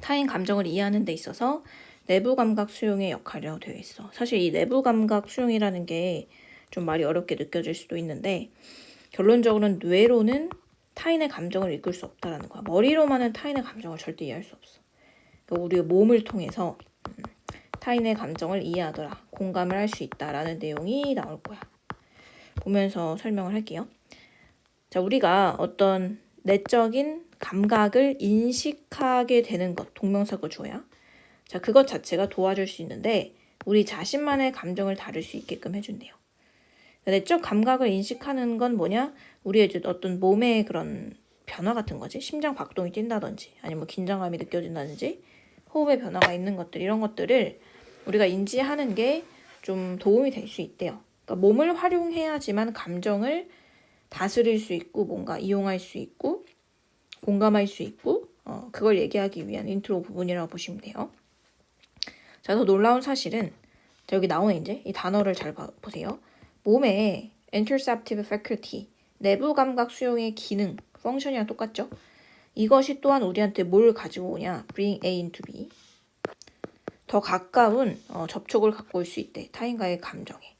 타인 감정을 이해하는 데 있어서 내부 감각 수용의 역할이라고 되어 있어. 사실 이 내부 감각 수용이라는 게 좀 말이 어렵게 느껴질 수도 있는데 결론적으로는 뇌로는 타인의 감정을 이끌 수 없다라는 거야. 머리로만은 타인의 감정을 절대 이해할 수 없어. 그러니까 우리의 몸을 통해서 타인의 감정을 이해하더라, 공감을 할 수 있다라는 내용이 나올 거야. 보면서 설명을 할게요. 자, 우리가 어떤 내적인 감각을 인식하게 되는 것, 동명사고 주어야. 자, 그것 자체가 도와줄 수 있는데 우리 자신만의 감정을 다룰 수 있게끔 해준대요. 내적 감각을 인식하는 건 뭐냐? 우리의 어떤 몸의 그런 변화 같은 거지. 심장 박동이 뛴다든지 아니면 뭐 긴장감이 느껴진다든지 호흡의 변화가 있는 것들, 이런 것들을 우리가 인지하는 게 좀 도움이 될 수 있대요. 그러니까 몸을 활용해야지만 감정을 다스릴 수 있고 뭔가 이용할 수 있고 공감할 수 있고 그걸 얘기하기 위한 인트로 부분이라고 보시면 돼요. 자, 더 놀라운 사실은 자, 여기 나오는 이제 이 단어를 잘 보세요. 몸의 interoceptive faculty, 내부 감각 수용의 기능, 펑션이랑 똑같죠? 이것이 또한 우리한테 뭘 가지고 오냐? bring A into B. 더 가까운 접촉을 갖고 올 수 있대. 타인과의 감정에.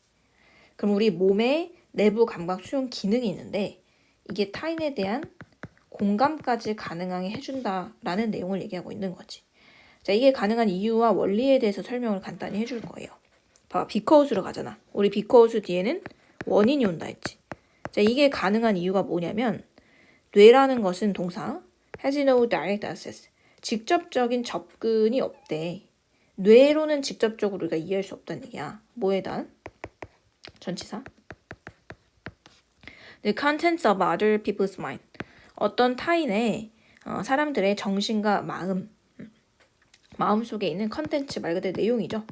그럼 우리 몸에 내부 감각 수용 기능이 있는데 이게 타인에 대한 공감까지 가능하게 해준다라는 내용을 얘기하고 있는 거지. 자, 이게 가능한 이유와 원리에 대해서 설명을 간단히 해줄 거예요. 봐봐, 비커우스로 가잖아. 우리 비커우스 뒤에는 원인이 온다 했지. 자, 이게 가능한 이유가 뭐냐면 뇌라는 것은 동사 has no direct access, 직접적인 접근이 없대. 뇌로는 직접적으로 우리가 이해할 수 없다는 얘기야. 뭐에 대한? 전치사. The contents of other people's mind, 어떤 타인의 사람들의 정신과 마음 속에 있는 컨텐츠, 말 그대로 내용이죠.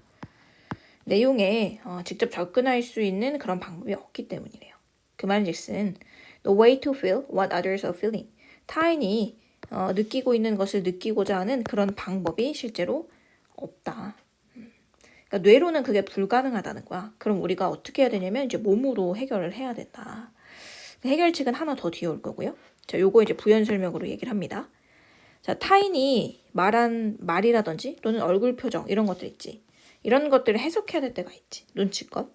내용에 직접 접근할 수 있는 그런 방법이 없기 때문이래요. 그 말인즉슨 the way to feel what others are feeling, 타인이 느끼고 있는 것을 느끼고자 하는 그런 방법이 실제로 없다. 그러니까 뇌로는 그게 불가능하다는 거야. 그럼 우리가 어떻게 해야 되냐면 이제 몸으로 해결을 해야 된다. 해결책은 하나 더 뒤에 올 거고요. 자, 요거 이제 부연 설명으로 얘기를 합니다. 자, 타인이 말한 말이라든지 또는 얼굴 표정 이런 것들 있지. 이런 것들을 해석해야 될 때가 있지. 눈치껏.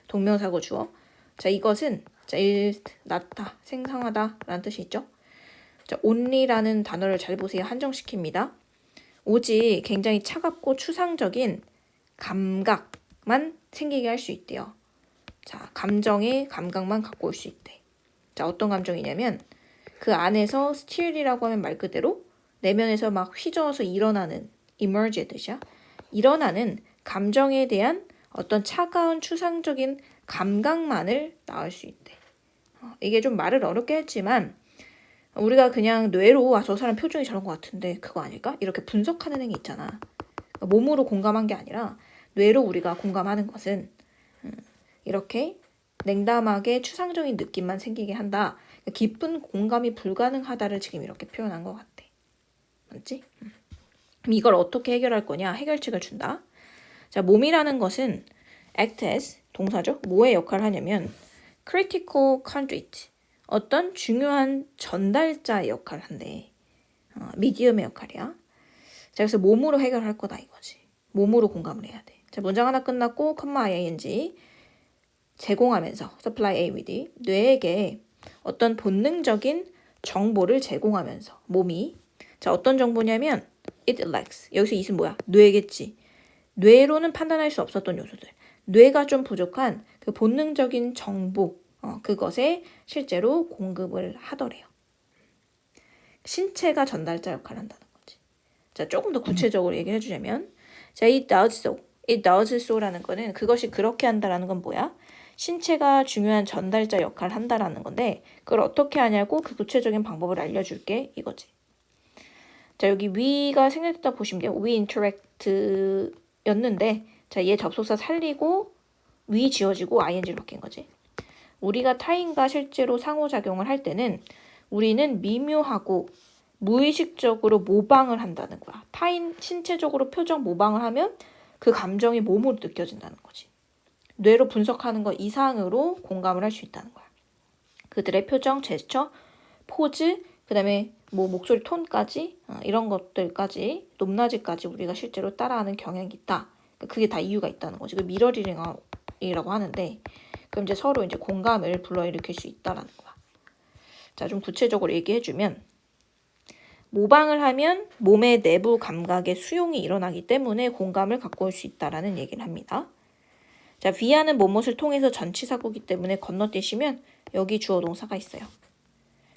동명사고 주어. 자, 이것은 자, 낫다, 생성하다 라는 뜻이 있죠. 자, only라는 단어를 잘 보세요. 한정시킵니다. 오직 굉장히 차갑고 추상적인 감각만 생기게 할 수 있대요. 자, 감정의 감각만 갖고 올 수 있대. 자, 어떤 감정이냐면 그 안에서 steal이라고 하면 말 그대로 내면에서 막 휘저어서 일어나는 emerge의 뜻이야. 일어나는 감정에 대한 어떤 차가운 추상적인 감각만을 낳을 수 있대. 이게 좀 말을 어렵게 했지만 우리가 그냥 뇌로 저 사람 표정이 저런 것 같은데 그거 아닐까? 이렇게 분석하는 행위 있잖아. 몸으로 공감한 게 아니라 뇌로 우리가 공감하는 것은 이렇게 냉담하게 추상적인 느낌만 생기게 한다. 깊은 공감이 불가능하다를 지금 이렇게 표현한 것 같아. 맞지? 그럼 이걸 어떻게 해결할 거냐? 해결책을 준다. 자, 몸이라는 것은 act as, 동사죠? 뭐의 역할을 하냐면 critical conduit, 어떤 중요한 전달자의 역할을 한대. 미디엄의 역할이야. 자, 그래서 몸으로 해결할 거다 이거지. 몸으로 공감을 해야 돼. 자, 문장 하나 끝났고 ing 제공하면서 supply A with 뇌에게 어떤 본능적인 정보를 제공하면서 몸이 자, 어떤 정보냐면 it lacks, 여기서 it은 뭐야? 뇌겠지. 뇌로는 판단할 수 없었던 요소들, 뇌가 좀 부족한 그 본능적인 정보, 그것에 실제로 공급을 하더래요. 신체가 전달자 역할을 한다는 거지. 자, 조금 더 구체적으로 얘기를 해주자면 자, it does so, it does so라는 거는 그것이 그렇게 한다라는 건 뭐야? 신체가 중요한 전달자 역할을 한다라는 건데 그걸 어떻게 하냐고 그 구체적인 방법을 알려줄게 이거지. 자, 여기 we가 생략됐다 보시면 돼요. we interact 였는데 자, 얘 접속사 살리고 we 지워지고 ing로 바뀐 거지. 우리가 타인과 실제로 상호작용을 할 때는 우리는 미묘하고 무의식적으로 모방을 한다는 거야. 타인 신체적으로 표정 모방을 하면 그 감정이 몸으로 느껴진다는 거지. 뇌로 분석하는 것 이상으로 공감을 할 수 있다는 거야. 그들의 표정, 제스처, 포즈, 그 다음에 뭐 목소리 톤까지 이런 것들까지 높낮이까지 우리가 실제로 따라하는 경향이 있다. 그게 다 이유가 있다는 거지. 그 미러링이라고 하는데 그럼 이제 서로 이제 공감을 불러일으킬 수 있다라는 거야. 자, 좀 구체적으로 얘기해주면 모방을 하면 몸의 내부 감각의 수용이 일어나기 때문에 공감을 갖고 올 수 있다라는 얘기를 합니다. 자, via는 뭐뭇을 통해서 전치사구이기 때문에 건너뛰시면 여기 주어 동사가 있어요.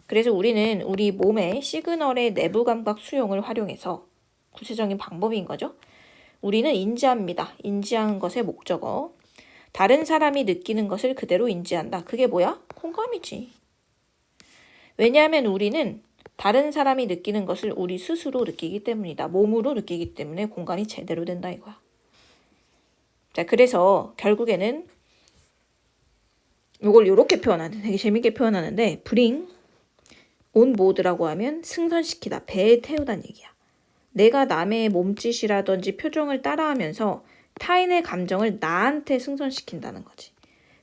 그래서 우리는 우리 몸의 시그널의 내부 감각 수용을 활용해서 구체적인 방법인 거죠. 우리는 인지합니다. 인지하는 것의 목적어. 다른 사람이 느끼는 것을 그대로 인지한다. 그게 뭐야? 공감이지. 왜냐하면 우리는 다른 사람이 느끼는 것을 우리 스스로 느끼기 때문이다. 몸으로 느끼기 때문에 공감이 제대로 된다 이거야. 자, 그래서 결국에는 이걸 이렇게 표현하는데 되게 재밌게 표현하는데 bring on board라고 하면 승선시키다, 배에 태우다는 얘기야. 내가 남의 몸짓이라든지 표정을 따라하면서 타인의 감정을 나한테 승선시킨다는 거지.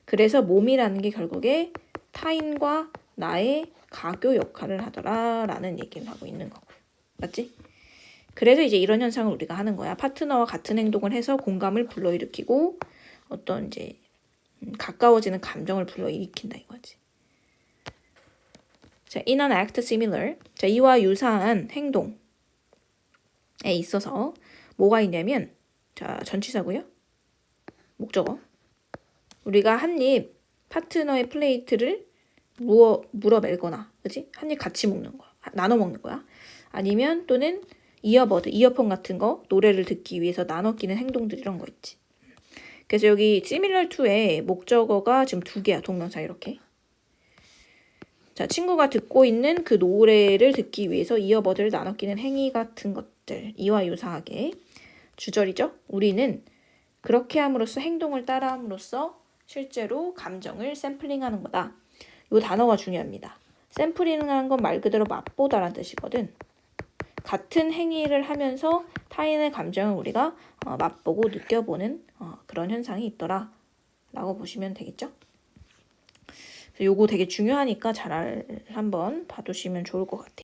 그래서 몸이라는 게 결국에 타인과 나의 가교 역할을 하더라라는 얘기를 하고 있는 거고. 맞지? 그래서 이제 이런 현상을 우리가 하는 거야. 파트너와 같은 행동을 해서 공감을 불러일으키고 어떤 이제 가까워지는 감정을 불러일으킨다 이거지. 자, in an act similar. 자, 이와 유사한 행동에 있어서 뭐가 있냐면 자, 전치사고요. 목적어. 우리가 한 입 파트너의 플레이트를 물어멜거나, 그치? 한 입 같이 먹는 거야. 나눠 먹는 거야. 아니면 또는 이어버드, 이어폰 같은 거 노래를 듣기 위해서 나눠 끼는 행동들 이런 거 있지. 그래서 여기 similar to의 목적어가 지금 2개야. 동명사 이렇게. 자, 친구가 듣고 있는 그 노래를 듣기 위해서 이어버드를 나눠 끼는 행위 같은 것들. 이와 유사하게 주절이죠. 우리는 그렇게 함으로써 행동을 따라함으로써 실제로 감정을 샘플링하는 거다. 이 단어가 중요합니다. 샘플링하는 건 말 그대로 맛보다라는 뜻이거든. 같은 행위를 하면서 타인의 감정을 우리가 맛보고 느껴보는 그런 현상이 있더라 라고 보시면 되겠죠. 요거 되게 중요하니까 잘 한번 봐두시면 좋을 것 같아요.